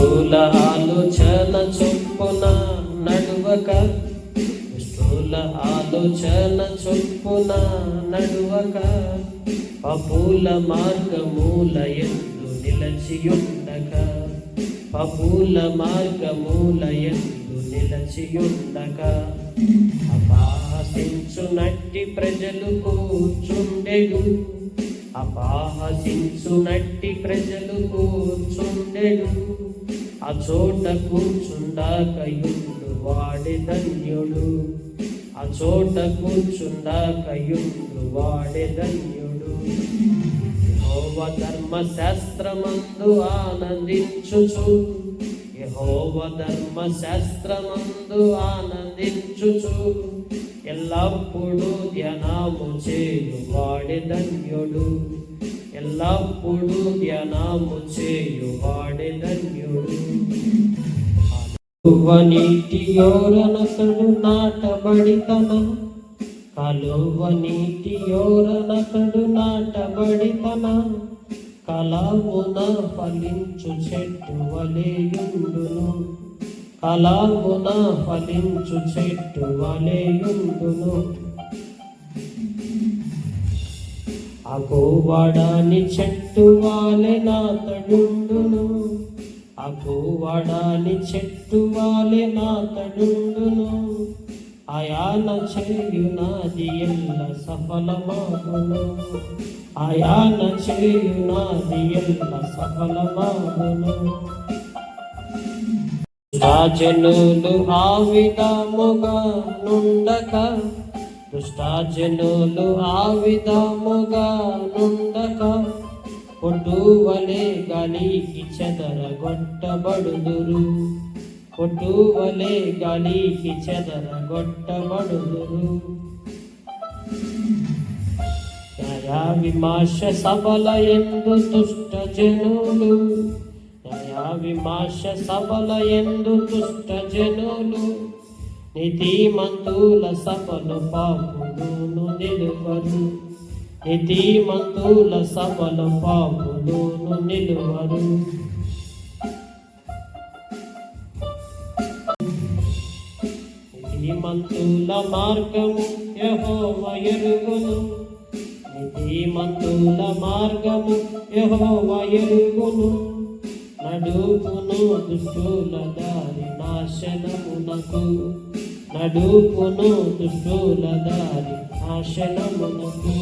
దుష్టుల ఆలోచన చొప్పున నడువక, దుష్టుల ఆలోచన చొప్పున నడువక, పపుల మార్గముల యందు నిలచియుండక, పపుల మార్గముల యందు నిలచియుండక, అపహసించునట్టి ప్రజలు కూర్చుండెడు, అపహసించునట్టి ప్రజలు కూర్చుండెడు, ఆ చోట కూర్చుండాకయుండు వాడే ధన్యుడు, ఆ చోట కూర్చుండాకయుండు వాడే ధన్యుడు. యెహోవా ధర్మశాస్త్రమందు ఆనందించుచు, యెహోవా ధర్మశాస్త్రమందు ఆనందించుచు, ఎల్లప్పుడూ ధ్యానము చేయు వాడే ధన్యుడు, ఎల్లప్పుడూ ధ్యానము చేయు వాడే ధన్యుడు. కలువ నీటి యోరనతడు నాటబడితన, కలువ నీటి యోరనతడు నాటబడితన, కలామున ఫలించు చెట్టు వలెయుండును, కలామున ఫలించు చెట్టు వలెయుండును. అగోవడాని చెట్టు వాలె నాతడుండును, అగోవడాని చెట్టు వాలె నాతడుండును, ఆయాన చేయునాది ఎల్ల సఫలమాగును, ఆయాన చేయునాది ఎల్ల సఫలమాగును. దుష్టజనులు ఆ విధముగా నుండక, దుష్టజనులు ఆ విధముగా నుండక, పొట్టువలే గాలికి చెదరగొట్టబడుదురు, పొట్టువలే గాలికి చెదరగొట్టబడుదురు. న్యాయ విమర్శ సభల యందు దుష్ట జనులు, న్యాయ విమర్శ సభల యందు దుష్ట జనులు, నీతిమంతుల సభలు పాపులును నిలువరు, నీతిమంతుల సభలు పాపులును నిలువరు. నీతిమంతుల మార్గము యెహోవా ఎరుగును, నీతిమంతుల మార్గము యెహోవా ఎరుగును, నడుపును దుష్టుల దారి నాశనమునకు, నడుపును దుష్టుల దారి నాశనమునకు.